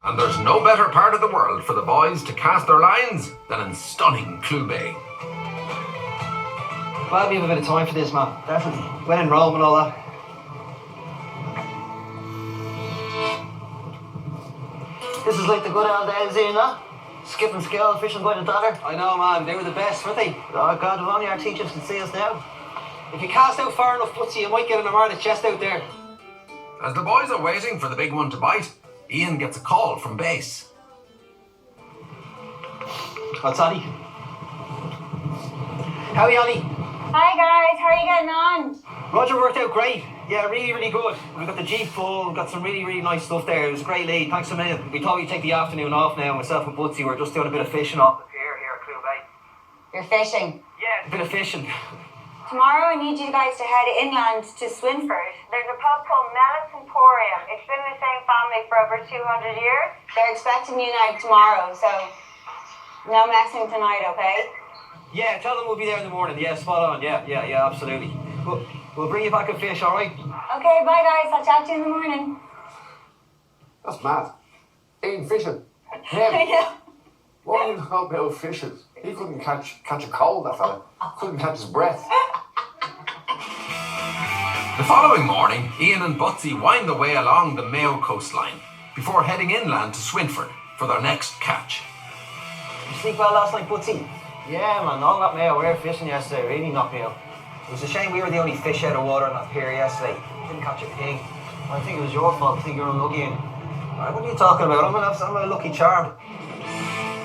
And there's no better part of the world for the boys to cast their lines than in stunning Clew Bay. Glad we have a bit of time for this, man. Definitely. When in Rome and all that. This is like the good old days, you know? Skipping school, fishing by the dollar. I know, man. They were the best, weren't they? Oh, God, if only our teachers could see us now. If you cast out far enough, Butsy, you might get an Armada chest out there. As the boys are waiting for the big one to bite, Ian gets a call from base. What's Annie? How are you, Annie? Hi guys, how are you getting on? Roger worked out great. Yeah, really, really good. We got the Jeep full, we got some really, really nice stuff there. It was a great lead. Thanks a million. We thought we'd take the afternoon off now. Myself and Butsy were just doing a bit of fishing off the pier here at Clew Bay. You're fishing? Yeah, a bit of fishing. Tomorrow I need you guys to head inland to Swinford. There's a pub called Mellott's Emporium. It's been the same family for over 200 years. They're expecting you now tomorrow, so no messing tonight, okay? Yeah, tell them we'll be there in the morning. Yeah, spot on. Yeah, absolutely. We'll bring you back a fish, all right? Okay, bye guys. I'll chat to you in the morning. That's mad. Ian fishing. I know. What are you talking about fishing? He couldn't catch a cold, that fella. Couldn't catch his breath. The following morning, Ian and Butsy wind their way along the Mayo coastline before heading inland to Swinford for their next catch. You sleep well last night, Butsy? Yeah, man, all that Mayo. We were fishing yesterday. Really knocked me out. It was a shame we were the only fish out of water on that pier yesterday. Didn't catch a pig. I think it was your fault. I think you're unlucky. What are you talking about? I'm a lucky charm.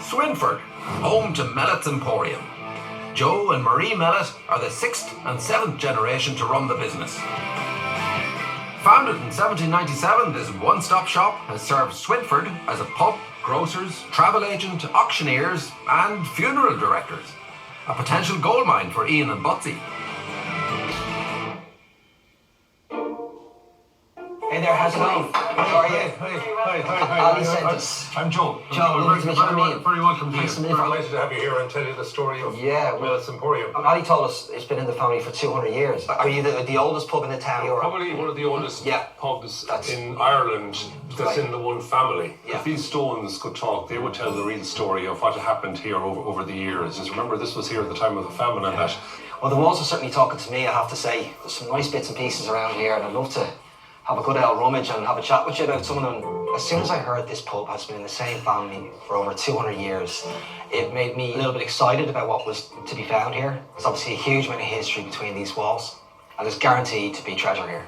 Swinford, home to Mellott's Emporium. Joe and Marie Mellott are the 6th and 7th generation to run the business. Founded in 1797, this one-stop shop has served Swinford as a pub, grocers, travel agent, auctioneers and funeral directors. A potential goldmine for Ian and Butsy. Hey there, how's it going? How are you? Hi. Ali sent us. I'm Joe. Joe, Very welcome to you. Thanks a We're million. delighted to have you here and tell you the story of Mellott's Emporium. Ali told us it's been in the family for 200 years. Are you the oldest pub in the town? Probably one of the oldest pubs in Ireland that's in the one family. Yeah. If these stones could talk, they would tell the real story of what happened here over the years. Just remember, this was here at the time of the famine and that. Well, the walls are certainly talking to me, I have to say. There's some nice bits and pieces around here, and I'd love to have a good old rummage and have a chat with you about some of them. As soon as I heard this pub has been in the same family for over 200 years, it made me a little bit excited about what was to be found here. There's obviously a huge amount of history between these walls, and there's guaranteed to be treasure here.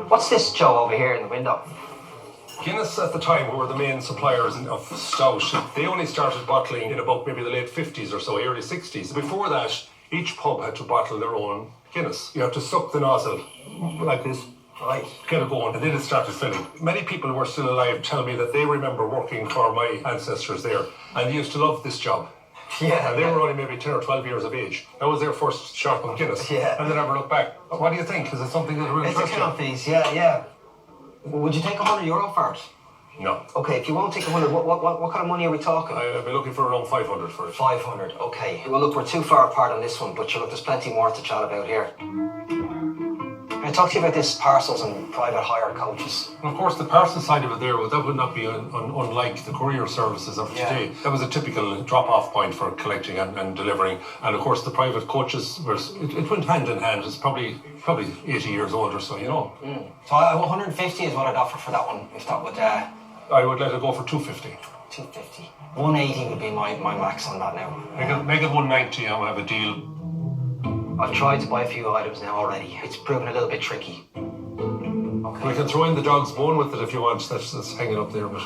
What's this, Joe, over here in the window? Guinness at the time, who were the main suppliers of stout, they only started bottling in about maybe the late 50s or so, early 60s. Before that, each pub had to bottle their own Guinness. You have to suck the nozzle like this. Right. Get it going, and then it started filling. Many people who are still alive tell me that they remember working for my ancestors there, and they used to love this job. Yeah. And they were only maybe 10 or 12 years of age. That was their first shot of Guinness. Yeah. And they never looked back. What do you think? Is it something that really It's a interests count you? piece, yeah. Would you take €100 for it? No. Okay, if you won't take 100, what kind of money are we talking? I'd be looking for around 500 for it. 500, okay. Well, look, we're too far apart on this one, but look, there's plenty more to chat about here. Can I talk to you about this parcels and private hire coaches? And of course, the parcel side of it there, well, that would not be unlike the courier services of today. That was a typical drop-off point for collecting and delivering. And of course, the private coaches, it went hand in hand. It's probably 80 years old or so, you know. So 150 is what I'd offer for that one, if that would... I would let it go for 250. 250. 180 would be my max on that now. Make it 190 and we'll have a deal. I've tried to buy a few items now already. It's proven a little bit tricky. Okay. We can throw in the dog's bone with it if you want. That's hanging up there, but...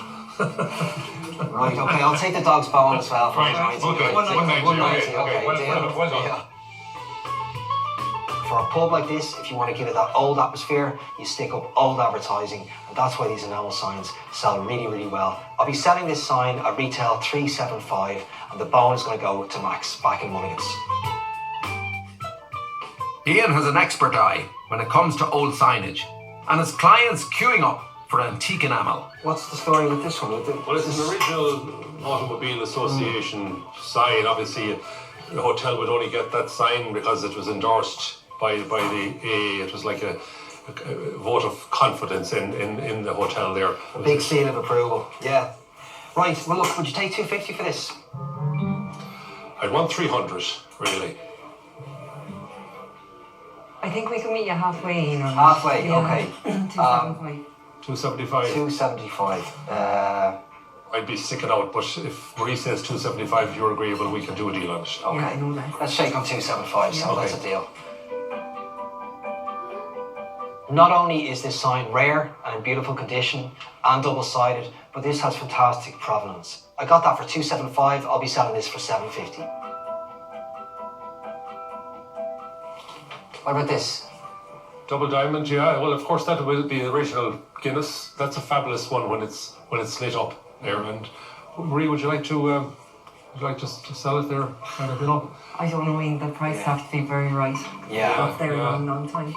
Right, okay, I'll take the dog's bone as well. For Right, 190. okay. 190, Okay. Well done. Yeah. For a pub like this, if you want to give it that old atmosphere, you stick up old advertising, and that's why these enamel signs sell really, really well. I'll be selling this sign at retail $375, and the bone is going to go to Max back in Mulligan's. Ian has an expert eye when it comes to old signage, and his clients queuing up for antique enamel. What's the story with this one? Well, it's an original Automobile Association sign. Obviously, the hotel would only get that sign because it was endorsed by the AA. It was like a vote of confidence in the hotel there. A big seal of approval, yeah. Right, well look, would you take 250 for this? I'd want 300, really. I think we can meet you halfway, you know. Halfway, Yeah. okay. 275. 275. 275. I'd be sticking out, but if Marie says 275, if you're agreeable, we can do a deal on it. Okay. Yeah, I know that. Let's shake on 275, so Okay. that's a deal. Not only is this sign rare and in beautiful condition and double-sided, but this has fantastic provenance. I got that for 275. I'll be selling this for 750. What about this? Double diamond, yeah. Well, of course, that will be the original Guinness. That's a fabulous one when it's lit up there. And Marie, would you like to sell it there? Kind of, you know. I don't know, Ian, the price has to be very right. Yeah. That's there Yeah. a long time.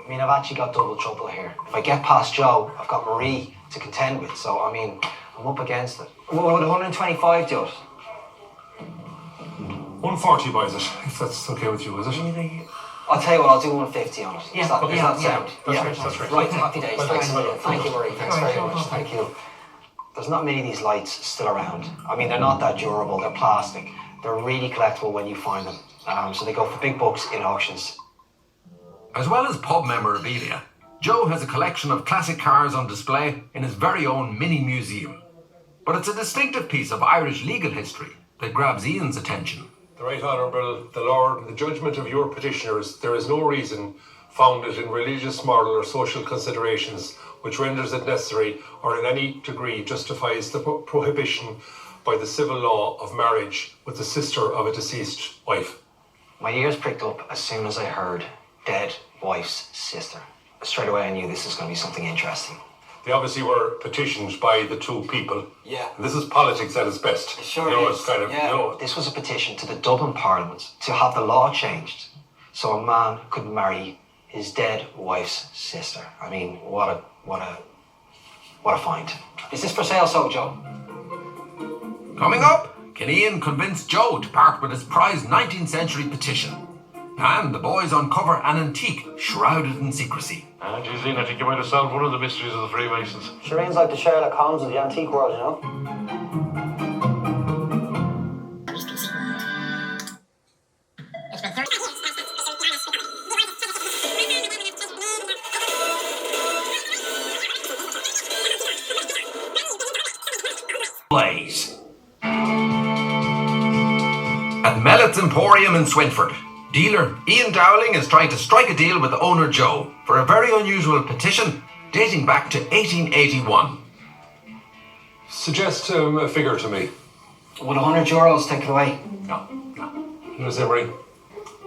I mean, I've actually got double trouble here. If I get past Joe, I've got Marie to contend with. So, I mean, I'm up against it. What would 125 do it? 140 buys it, if that's okay with you, is it? Really? I'll tell you what, I'll do 150 on it. Yeah, Does that, okay, does that yeah, sound? That's right. Right, happy days. Well, Thanks a thanks a million. million. Thank you, Marie. Thanks Alright, very no much. problem. Thank you. There's not many of these lights still around. I mean, they're not that durable. They're plastic. They're really collectible when you find them. So they go for big bucks in auctions. As well as pub memorabilia, Joe has a collection of classic cars on display in his very own mini museum. But it's a distinctive piece of Irish legal history that grabs Ian's attention. The Right Honourable, the Lord, the judgment of your petitioners, there is no reason founded in religious, moral or social considerations which renders it necessary or in any degree justifies the prohibition by the civil law of marriage with the sister of a deceased wife. My ears pricked up as soon as I heard dead wife's sister. Straight away I knew this was going to be something interesting. They obviously were petitioned by the two people. Yeah. This is politics at its best. Sure you know, is. it's kind of, yeah. you know, This was a petition to the Dublin Parliament to have the law changed so a man could marry his dead wife's sister. I mean, what a find. Is this for sale, so Joe? Coming up, can Ian convince Joe to part with his prized 19th century petition? And the boys uncover an antique shrouded in secrecy. Geez, Ian, I think you might have solved one of the mysteries of the Freemasons. Shireen's like the Sherlock Holmes of the antique world, you know? Plays. At Mellott's Emporium in Swinford, dealer Ian Dowling is trying to strike a deal with owner Joe for a very unusual petition dating back to 1881. suggest a figure to me. Would €100 take it away? No. You know, say, Marie?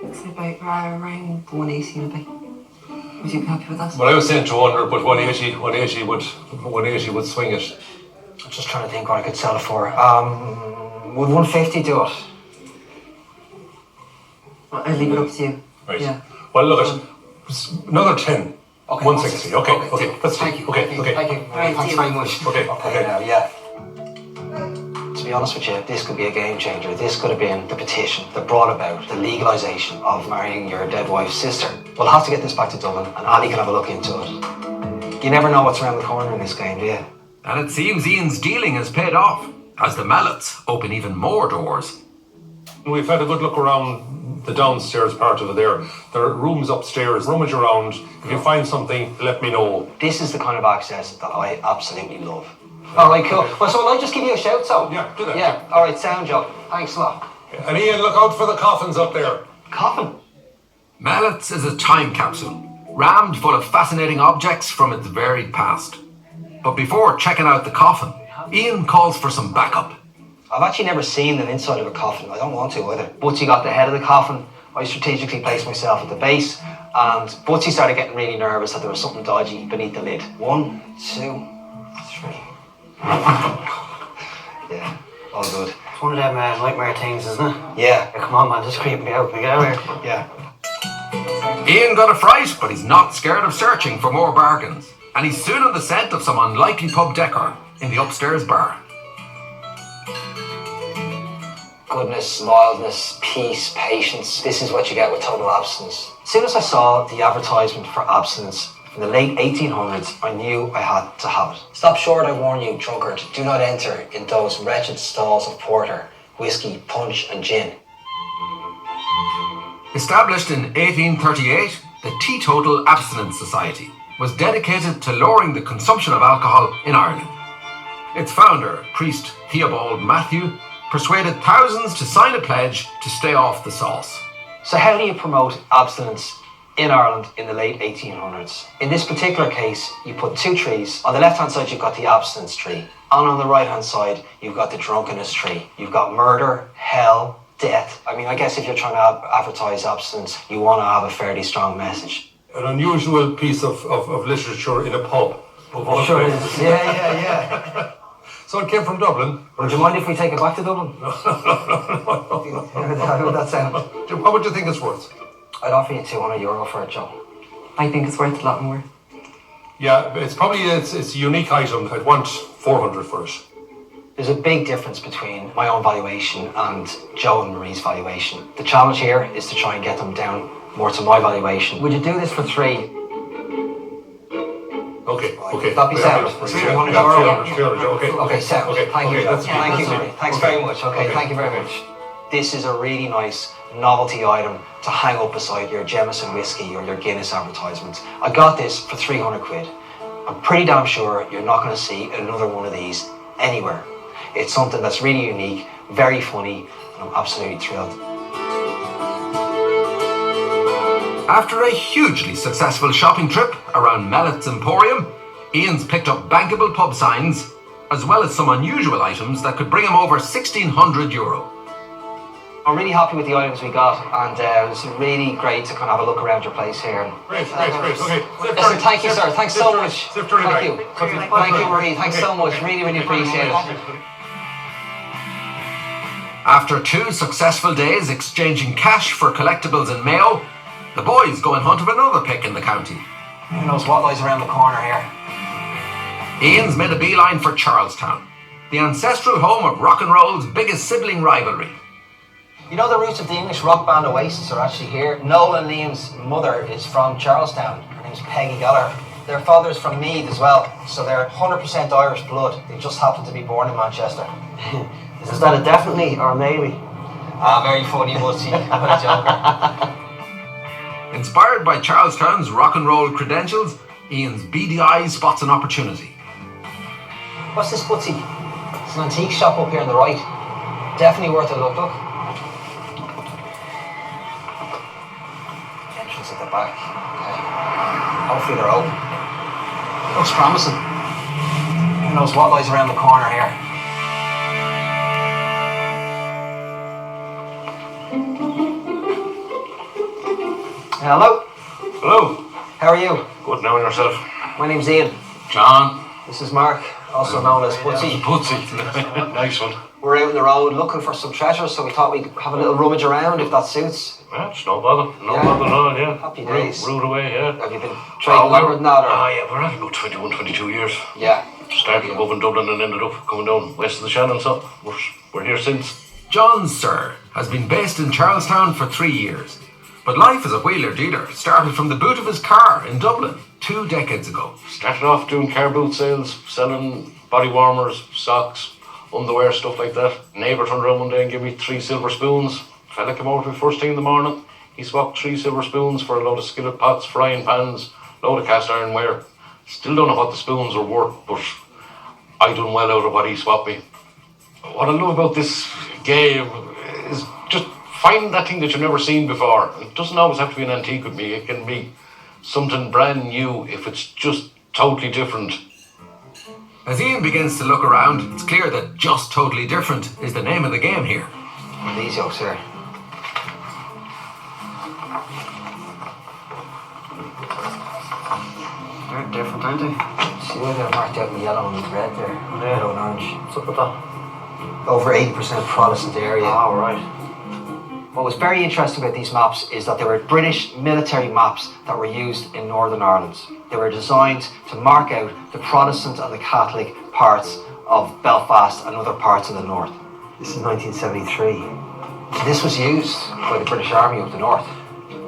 It's about around 180 maybe. Would you be happy with that? Well, I was saying 200, but 180 would swing it. I'm just trying to think what I could sell it for. Would 150 do it? I'll leave it up to you. Right. Yeah. Well, look, another 10. Okay, 160. Okay. Let's Thank see. you. Okay. Thank you. Right, Thanks deal. very much. Okay. Now, yeah. To be honest with you, this could be a game changer. This could have been the petition that brought about the legalisation of marrying your dead wife's sister. We'll have to get this back to Dublin, and Ali can have a look into it. You never know what's around the corner in this game, do you? And it seems Ian's dealing has paid off, as the Mellotts open even more doors. We've had a good look around the downstairs part of it there. There are rooms upstairs. Rummage around. If you find something, let me know. This is the kind of access that I absolutely love. All right, cool. Well, so will I just give you a shout, so? Yeah, do that. Yeah, all right, sound job. Thanks a lot. And Ian, look out for the coffins up there. Coffin? Mellott's is a time capsule, rammed full of fascinating objects from its varied past. But before checking out the coffin, Ian calls for some backup. I've actually never seen the inside of a coffin. I don't want to either. Butsy got the head of the coffin. I strategically placed myself at the base, and Butsy started getting really nervous that there was something dodgy beneath the lid. 1, 2, 3. Yeah, all good. It's one of them nightmare things, isn't it? Yeah, Come on, man, just creep me out. We get out here. yeah. Ian got a fright, but he's not scared of searching for more bargains. And he's soon on the scent of some unlikely pub decor in the upstairs bar. Goodness, mildness, peace, patience. This is what you get with total abstinence. As soon as I saw the advertisement for abstinence, In the late 1800s, I knew I had to have it. Stop short, I warn you, drunkard. Do not enter in those wretched stalls of porter, whiskey, punch and gin. Established in 1838, the Teetotal Abstinence Society was dedicated to lowering the consumption of alcohol in Ireland. Its founder, priest Theobald Matthew, persuaded thousands to sign a pledge to stay off the sauce. So how do you promote abstinence in Ireland in the late 1800s? In this particular case, you put two trees. On the left-hand side, you've got the abstinence tree. And on the right-hand side, you've got the drunkenness tree. You've got murder, hell, death. I mean, I guess if you're trying to advertise abstinence, you want to have a fairly strong message. An unusual piece of literature in a pub. Sure it is. Yeah. So it came from Dublin. Would you mind if we take it back to Dublin? How would that sound? What would you think it's worth? I'd offer you €200 for it, Joe. I think it's worth a lot more. Yeah, it's a unique item. I'd want 400 for it. There's a big difference between my own valuation and Joe and Marie's valuation. The challenge here is to try and get them down more to my valuation. Would you do this for 3? Okay. That'd be sound. €300. Okay, sound. Okay, Thank you. that's Thank you. fine. Thanks very much. Okay, thank you very much. This is a really nice novelty item to hang up beside your Jameson whiskey or your Guinness advertisements. I got this for 300 quid. I'm pretty damn sure you're not going to see another one of these anywhere. It's something that's really unique, very funny, and I'm absolutely thrilled. After a hugely successful shopping trip around Mellott's Emporium, Ian's picked up bankable pub signs, as well as some unusual items that could bring him over €1,600. I'm really happy with the items we got, and it was really great to kind of have a look around your place here. Great. Okay. Listen, thank you, sir. Thanks so much. Zip turning Thank back. you. Thank you, Marie. Thanks so much. Really appreciate it. After 2 successful days exchanging cash for collectibles in Mayo, the boys go in hunt of another pick in the county. Who knows what lies around the corner here? Ian's made a beeline for Charlestown, the ancestral home of rock and roll's biggest sibling rivalry. You know the roots of the English rock band Oasis are actually here. Noel and Liam's mother is from Charlestown. Her name's Peggy Geller. Their father's from Meath as well, so they're 100% Irish blood. They just happen to be born in Manchester. Is that a definitely or maybe? Very funny, Woodsy. What a joker. Inspired by Charlestown's rock and roll credentials, Ian's beady eye spots an opportunity. What's this, Woodsy? It's an antique shop up here on the right. Definitely worth a look. Entrance at the back. Okay. Hopefully they're open. Looks promising. Who knows what lies around the corner here? Hello. Hello. How are you? Good now and yourself. My name's Ian. John. This is Mark, also known as Woodsy. Putsy. Nice one. We're out on the road looking for some treasure, so we thought we'd have a little rummage around if that suits. Yeah, it's no bother. No Yeah. bother at all, yeah. Happy days. Rude away, yeah. Have you been trading longer than that? Or? Yeah, we're at about 21, 22 years. Yeah. Started above in Dublin and ended up coming down west of the Shannon, so we're here since. John Sir has been based in Charlestown for 3 years, but life as a wheeler dealer started from the boot of his car in Dublin 2 decades ago. Started off doing car boot sales, selling body warmers, socks, underwear, stuff like that. Neighbour turned around one day and gave me 3 silver spoons. Fella came over to me first thing in the morning. He swapped 3 silver spoons for a load of skillet pots, frying pans, load of cast iron ware. Still don't know what the spoons were worth, but I done well out of what he swapped me. What I love about this game is just finding that thing that you've never seen before. It doesn't always have to be an antique with me. It can be something brand new if it's just totally different. As Ian begins to look around, it's clear that just totally different is the name of the game here. These yolks here. They're different, aren't they? See where they're marked out in yellow and red there? Yellow and orange. What's up with that? Over 80% Protestant area. Oh, right. What was very interesting about these maps is that they were British military maps that were used in Northern Ireland. They were designed to mark out the Protestant and the Catholic parts of Belfast and other parts of the north. This is 1973. This was used by the British Army up the north.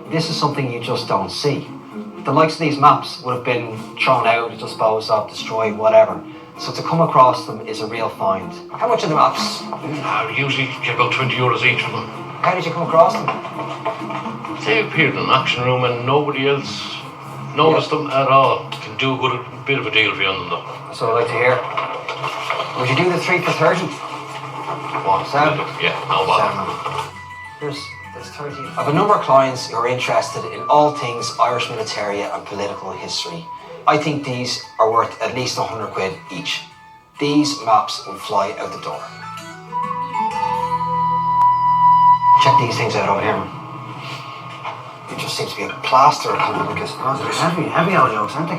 This is something you just don't see. The likes of these maps would have been thrown out, disposed of, destroyed, whatever. So to come across them is a real find. How much are the maps? I usually get about €20 each of them. How did you come across them? They appeared in an auction room and nobody else noticed them at all. Can do a good bit of a deal for you on them though. So I'd like to hear. Would you do the 3 for 30? What? Sam? Yeah, no bother. There's 30. I have a number of clients who are interested in all things Irish militaria and political history. I think these are worth at least 100 quid each. These maps will fly out the door. Check these things out over here. It just seems to be a plaster kind of like a Heavy old jokes, aren't they?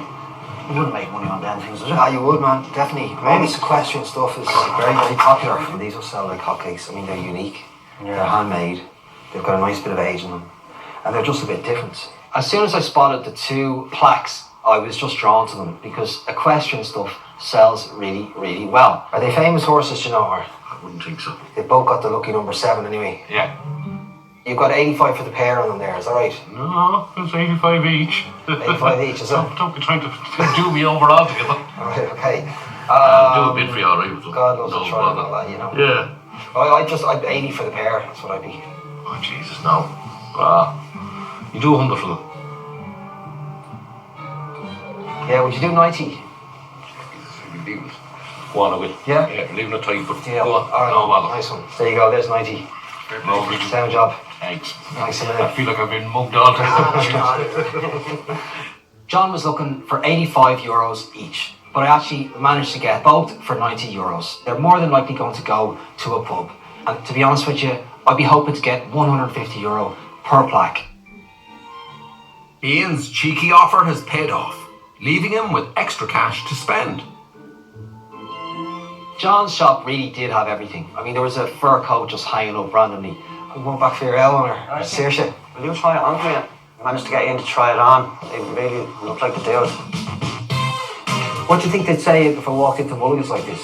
You wouldn't make money on them things, would you? Ah, you would, man, definitely. All this equestrian stuff is very, very popular, and these will sell like hotcakes. I mean, they're unique, they're handmade, they've got a nice bit of age in them, and they're just a bit different. As soon as I spotted the 2 plaques, I was just drawn to them because equestrian stuff sells really, really well. Are they famous horses, do you know, or? I wouldn't think so. They've both got the lucky number 7 anyway. Yeah. You've got 85 for the pair on them there, is that right? No, it's 85 each. 85 each, is it? Don't be trying to do me over altogether. Alright, okay. Do a bit for you, alright? God loves a try and all that, you know. Yeah. I'd 80 for the pair, that's what I'd be. Oh, Jesus, no. You do 100 for them. Yeah, would you do 90? Leave it. Go on, I will. Yeah? Yeah, leave it tight, but Yeah, go on. alright, No bother. nice one. There you go, there's 90. Lovely. Sound job. Thanks. Thanks a I minute. feel like I've been mugged all day. John was looking for 85 euros each, but I actually managed to get both for 90 euros. They're more than likely going to go to a pub. And to be honest with you, I'd be hoping to get 150 euro per plaque. Ian's cheeky offer has paid off, leaving him with extra cash to spend. John's shop really did have everything. I mean, there was a fur coat just hanging up randomly. I'm going back for your Ellen or Saoirse. Will you try it on for me? I managed to get you in to try it on. They really look like the dude. What do you think they'd say if I walked into Mulligan's like this?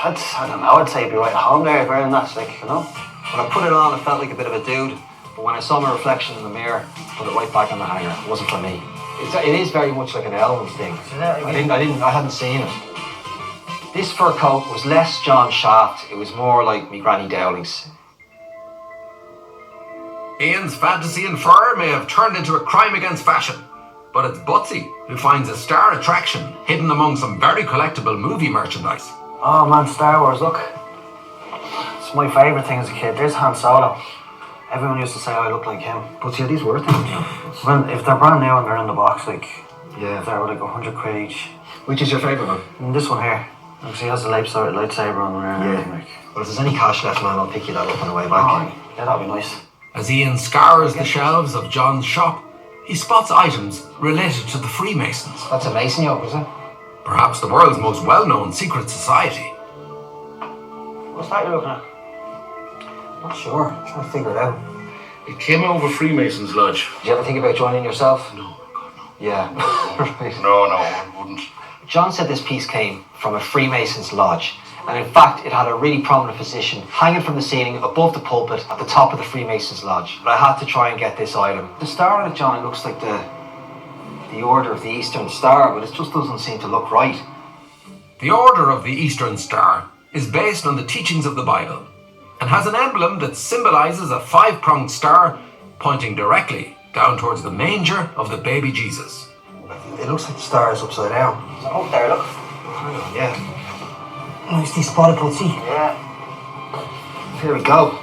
I don't know, I'd say you'd be right at home there wearing that, like, you know? When I put it on, I felt like a bit of a dude. But when I saw my reflection in the mirror, I put it right back on the hanger. It wasn't for me. It is very much like an Ellen's thing. I hadn't seen it. This fur coat was less John Shaft. It was more like me Granny Dowling's. Ian's fantasy in fur may have turned into a crime against fashion, but it's Butsy who finds a star attraction hidden among some very collectible movie merchandise. Oh man, Star Wars, look. It's my favourite thing as a kid. There's Han Solo. Everyone used to say I look like him. But yeah, these were things. Well, if they're brand new and they're in the box, like, Yeah. they're like 100 quid each. Which is your favourite one? And this one here, because he has the lightsaber on there. and everything, like. Well, if there's any cash left, man, I'll pick you that up on the way back. Oh, yeah, that'd be nice. As Ian scours the shelves of John's shop, he spots items related to the Freemasons, That's a Mason yoke, is it? perhaps the world's most well-known secret society. What's that you're looking at? Not sure. I'm trying to figure it out. It came out of a Freemason's lodge. Did you ever think about joining yourself? No, God, no. Yeah. Right. No, I wouldn't. John said this piece came from a Freemason's lodge, and in fact it had a really prominent position hanging from the ceiling above the pulpit at the top of the Freemason's lodge. But I had to try and get this item. The star on it, John, it looks like the Order of the Eastern Star, but it just doesn't seem to look right. The Order of the Eastern Star is based on the teachings of the Bible and has an emblem that symbolises a 5-pronged star pointing directly down towards the manger of the baby Jesus. It looks like the star is upside down. Oh, there, look. Yeah. Nicely spotted, Putsy. Yeah. Here we go.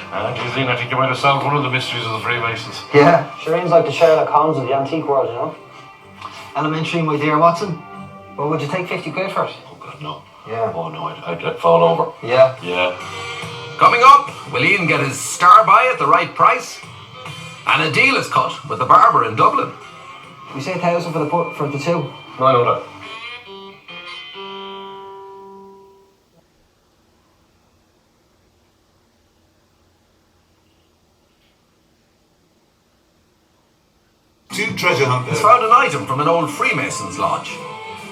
Geez, I think you might have solved one of the mysteries of the Freemasons. Yeah. Shireen's like the Sherlock Holmes of the antique world, you know? Elementary, my dear Watson. Well, would you take 50 quid for it? Oh, God, no. Yeah. Oh, no, I'd fall over. Yeah. Yeah. Coming up, will Ian get his star buy at the right price? And a deal is cut with the barber in Dublin. We say 1,000 for the two. 900. Two treasure hunters. He's found an item from an old Freemason's lodge.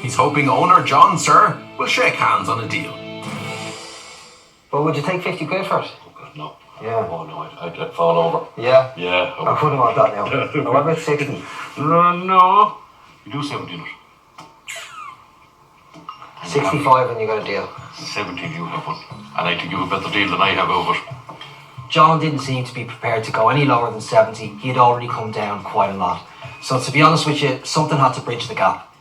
He's hoping owner John Sir will shake hands on a deal. Well, would you take 50 quid for it? Oh, God, no. Yeah. Oh no, I'd fall over. Yeah. Yeah. I wouldn't want that now. Now, what about 60? No. You do 17 it. 65 and you got a deal. 17 you have one. And I think you have a better deal than I have over it. John didn't seem to be prepared to go any lower than 70. He'd already come down quite a lot. So to be honest with you, something had to bridge the gap.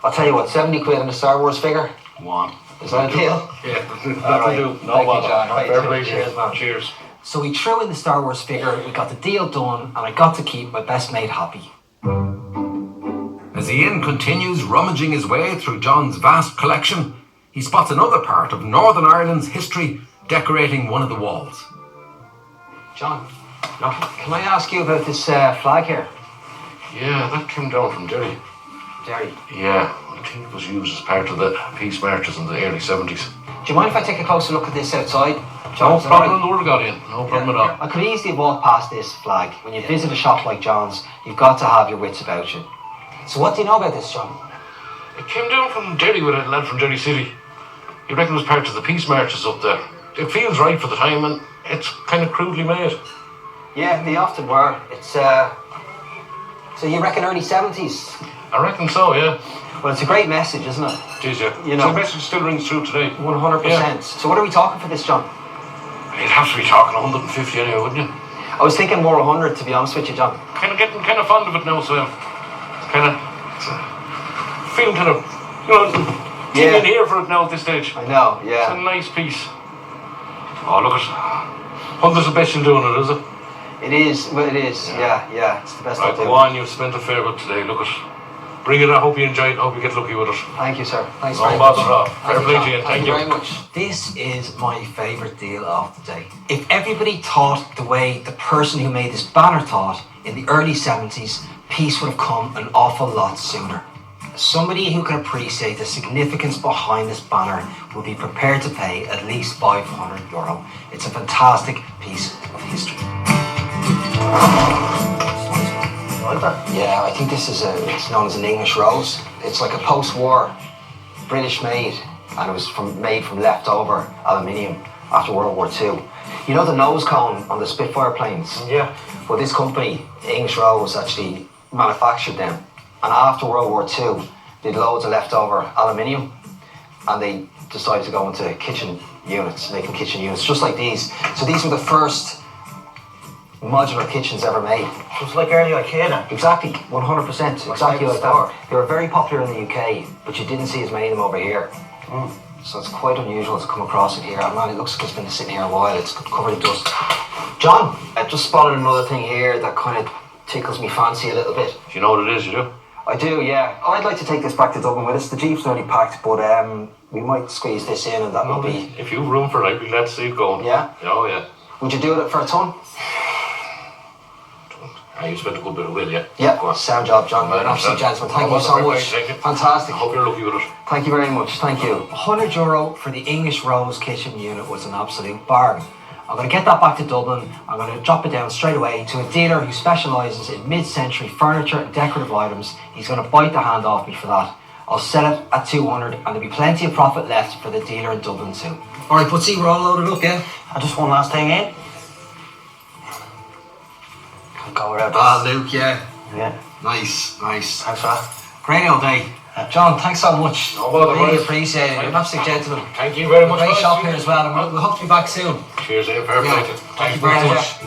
I'll tell you what, 70 quid on the Star Wars figure? One. Is that a deal? Yeah, All right. do. No Thank you, bother. John. Right. Fair play. Cheers, man. Cheers. So we threw in the Star Wars figure, we got the deal done, and I got to keep my best mate happy. As Ian continues rummaging his way through John's vast collection, he spots another part of Northern Ireland's history decorating one of the walls. John, can I ask you about this flag here? Yeah, that came down from Derry. Derry. Yeah, I think it was used as part of the peace marches in the early 70s. Do you mind if I take a closer look at this outside? No John, problem in the world got in. No problem at all. I could easily walk past this flag. When you visit a shop like John's, you've got to have your wits about you. So what do you know about this, John? It came down from Derry with a lad from Derry City. You reckon it was part of the peace marches up there. It feels right for the time and it's kind of crudely made. Yeah, they often were. It's, so you reckon early 70s? I reckon so, yeah. Well, it's a great message, isn't it? It is, yeah. You know. So the message still rings true today. 100%. Yeah. So what are we talking for this, John? You'd have to be talking 150 anyway, wouldn't you? I was thinking more 100, to be honest with you, John. Getting kind of fond of it now, so feeling kind of, in here for it now at this stage. I know, It's yeah. a nice piece. Oh, look at Hunter's the best in doing it, is it? It is, well, it is. Yeah. It's the best Right, I'll do. go on, you've spent a fair bit today. Look at bring it. I hope you enjoy it. I hope you get lucky with it. Thank you, sir. Thanks No very much. bother at all. Fair play to you. Thank you you. very much. This is my favourite deal of the day. If everybody thought the way the person who made this banner thought in the early 70s, peace would have come an awful lot sooner. Somebody who can appreciate the significance behind this banner will be prepared to pay at least €500. It's a fantastic piece of history. Yeah, I think this is it's known as an English rose. It's like a post-war British made, and it was made from leftover aluminium after World War II. You know the nose cone on the Spitfire planes? Yeah. Well, this company, English Rose, actually manufactured them. And after World War II, they had loads of leftover aluminium, and they decided to go into kitchen units, making kitchen units just like these. So these were the first modular kitchens ever made. It's like early IKEA then. Exactly, 100%, exactly like store. that. They were very popular in the UK, but you didn't see as many of them over here. So it's quite unusual to come across it here. And man, it looks like it's been sitting here a while. It's covered in dust. John, I just spotted another thing here that kind of tickles me fancy a little bit. Do you know what it is, you do? I do, yeah. I'd like to take this back to Dublin with us. The Jeep's nearly packed, but we might squeeze this in and that will be... If you've room for it, I'd be glad to see it going. Yeah? Oh, yeah. Would you do it for a ton? You spent a good bit of will, yeah? Yeah, Go on. sound job, John. You're an absolute gentleman. Thank you so much. Thank you. Fantastic. I hope you're lucky with it. Thank you very much, thank you. €100 for the English Rose kitchen unit was an absolute bargain. I'm going to get that back to Dublin. I'm going to drop it down straight away to a dealer who specialises in mid-century furniture and decorative items. He's going to bite the hand off me for that. I'll sell it at 200 and there'll be plenty of profit left for the dealer in Dublin too. Alright, Putsy, we're all loaded up, yeah? And just one last thing in. Can't go without this. Luke, yeah. Yeah. Nice. Thanks for that. Great all day. John, thanks so much. No bother, Really boys. appreciate it. You're an absolute gentleman. Thank you very much. Great boys. shop here as well, and we'll hope to be back soon. Cheers, Ian. Fair play to you. Thank you very much.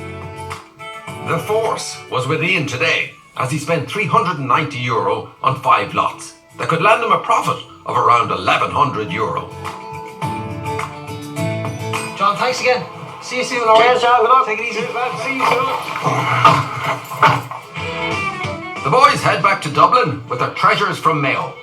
The force was with Ian today as he spent €390 on 5 lots that could land him a profit of around €1,100. John, thanks again. See you soon, alright? Cheers, John. Good luck. Take it easy. See you soon. The boys head back to Dublin with their treasures from Mayo,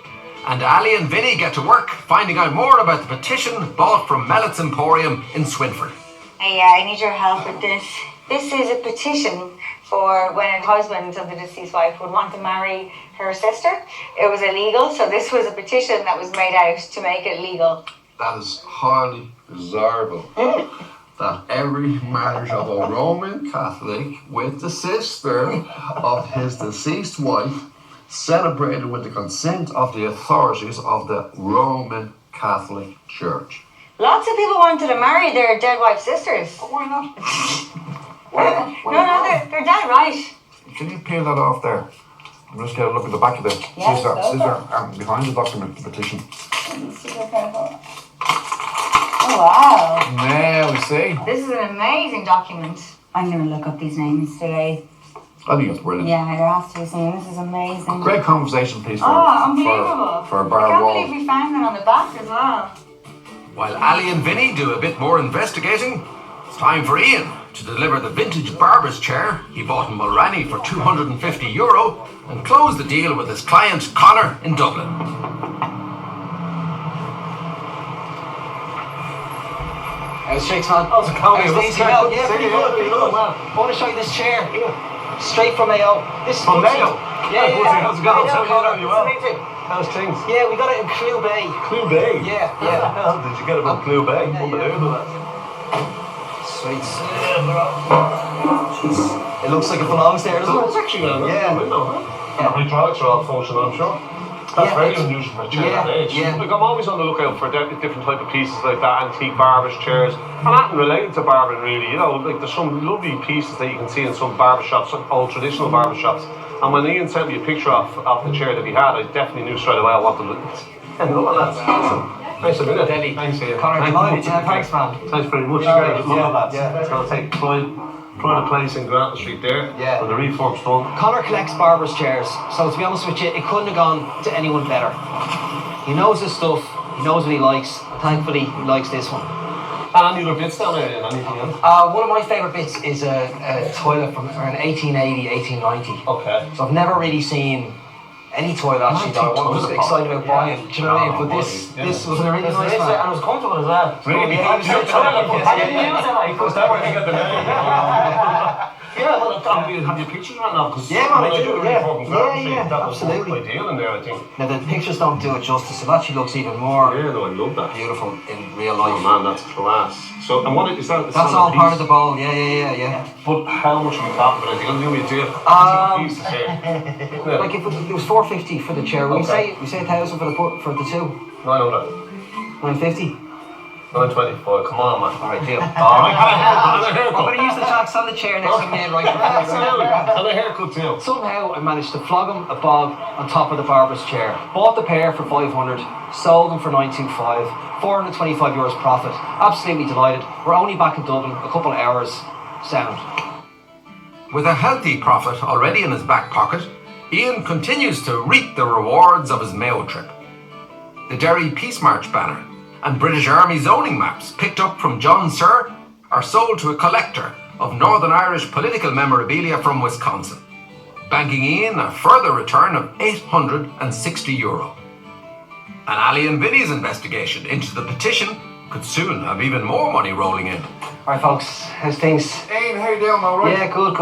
and Ali and Vinny get to work finding out more about the petition bought from Mellott's Emporium in Swinford. Hey, I need your help with this. This is a petition for when a husband of the deceased wife would want to marry her sister. It was illegal, so this was a petition that was made out to make it legal. That is highly desirable. That every marriage of a Roman Catholic with the sister of his deceased wife celebrated with the consent of the authorities of the Roman Catholic Church. Lots of people wanted to marry their dead wife's sisters. Why not? No, they're dead right. Can you peel that off there? I'm just going to look at the back of the scissor behind the document, the petition. Super careful. Oh, wow. Now we see. This is an amazing document. I'm going to look up these names today. I think it's brilliant. Yeah, there has to be something. This is amazing. Great conversation piece unbelievable. for I Bar can't Wall. believe we found that on the back as well. While Ali and Vinny do a bit more investigating, it's time for Ian to deliver the vintage barber's chair he bought in Mulranny for €250 and close the deal with his client Connor in Dublin. How's Shakes, man? How's it going? How's Daisy? Well, Yeah, pretty good, pretty good. I want to show you this chair. Straight from Mayo. This is From Mayo? Yeah. How's it going? How How are you? Well? amazing. How's things? Yeah, we got it in Clue Bay. Clue Bay? Yeah. How did you get it from Clue Bay? Unbelievable. Sweet. It looks like it belongs there, doesn't It's it? actually got a Yeah. window, huh? The hydraulics are all functional, I'm sure. That's very unusual for a chair that age. Like, I'm always on the lookout for different type of pieces like that, antique barbers chairs. And nothing related to barbering really, you know, like there's some lovely pieces that you can see in some barber shops, some old traditional barber shops. And when Ian sent me a picture of the chair that he had, I definitely knew straight away I wanted to look at that. Awesome. Nice to meet you. Delhi. Thanks, Ian. Connor, delighted. Thanks, man. Thanks very much. Yeah. It's going to take pride of place in Granton Street there. Yeah. For the refurbs front. Connor collects barber's chairs, so to be honest with you, it couldn't have gone to anyone better. He knows his stuff, he knows what he likes, and thankfully he likes this one. And any other bits down there, anything else? One of my favourite bits is a toilet from around 1880, 1890. Okay. So I've never really seen any toilet actually that I was excited about buying. Do you know what I mean? But this was a really nice one. And it was comfortable as well. Really? Yeah, I didn't use it like, because that way I got the name. Yeah, well, have your pictures on now? Yeah, man, I do. Yeah, absolutely. Ideal in there, I think. Now the pictures don't do it justice. It actually looks even more Yeah, no, I love that. beautiful in real life. Oh man, that's class. So, and what is that? That's all part of the bowl. Yeah. But how much are we talking about? Are you going to do me a deal? Pieces here. Like if it was $450 for the chair, we say $1,000 for the two. 900. $950. 925. Come on, man. All right, deal. All right. I'm going to use the tracks on the chair next to me, right? Absolutely. And a haircut too. Somehow I managed to flog him a bob on top of the barber's chair. Bought the pair for 500, sold them for 925, €425 profit. Absolutely delighted. We're only back in Dublin, a couple of hours. Sound. With a healthy profit already in his back pocket, Ian continues to reap the rewards of his Mayo trip. The Derry Peace March banner and British Army zoning maps picked up from John Sir are sold to a collector of Northern Irish political memorabilia from Wisconsin, banking Ian a further return of €860. And Ali and Vinny's investigation into the petition could soon have even more money rolling in. Alright folks, how's things? Ian, how you doing, all right? Yeah, good.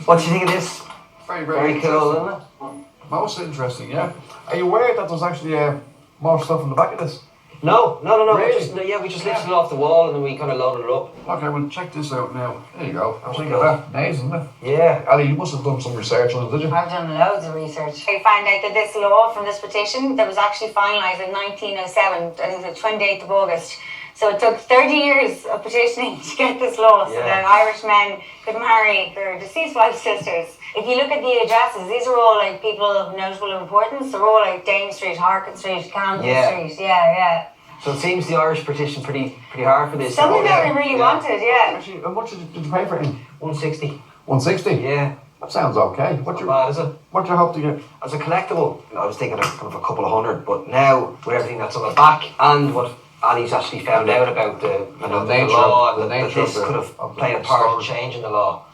What do you think of this? Very cool, interesting. isn't it? Most interesting, yeah. Are you aware that there's actually more stuff in the back of this? No. Really? We just lifted it off the wall and then we kind of loaded it up. Okay, well check this out now. There you go. Look at that. Nice, isn't it? Yeah. Ali, you must have done some research on it, did you? I've done loads of research. I found out that this law from this petition that was actually finalised in 1907, I think it's the 28th of August. So it took 30 years of petitioning to get this law so that Irish men could marry their deceased wife's sisters. If you look at the addresses, these are all like people of notable importance. They're all like Dame Street, Harkin Street, Camden Street. Yeah. So it seems the Irish petition pretty hard for this. Something that we really wanted, Actually, how much did you pay for it? 160. 160? Yeah. That sounds okay. Not bad, is it? What do you hope to get? As a collectible, I was thinking of kind of a couple of hundred, but now with everything that's on the back and what Ali's actually found out about the law, that this could have played a part in changing the law.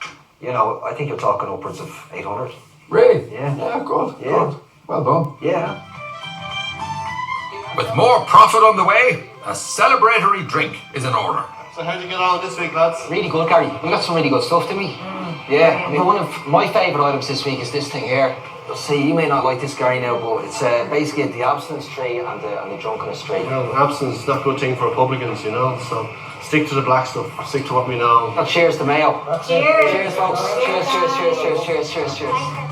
You know, I think you're talking upwards of 800. Really? Yeah. Yeah, good. Yeah. Good. Well done. Yeah. With more profit on the way, a celebratory drink is in order. So how'd you get on this week, lads? Really good, Gary. We got some really good stuff, didn't we? Yeah. I mean, one of my favourite items this week is this thing here. You'll see, you may not like this, Gary, now, but it's basically the abstinence tree and the drunkenness tree. You know, abstinence is not a good thing for Republicans, you know, so stick to the black stuff, stick to what we know. Well, cheers to Mayo. Cheers. Cheers, folks. Cheers.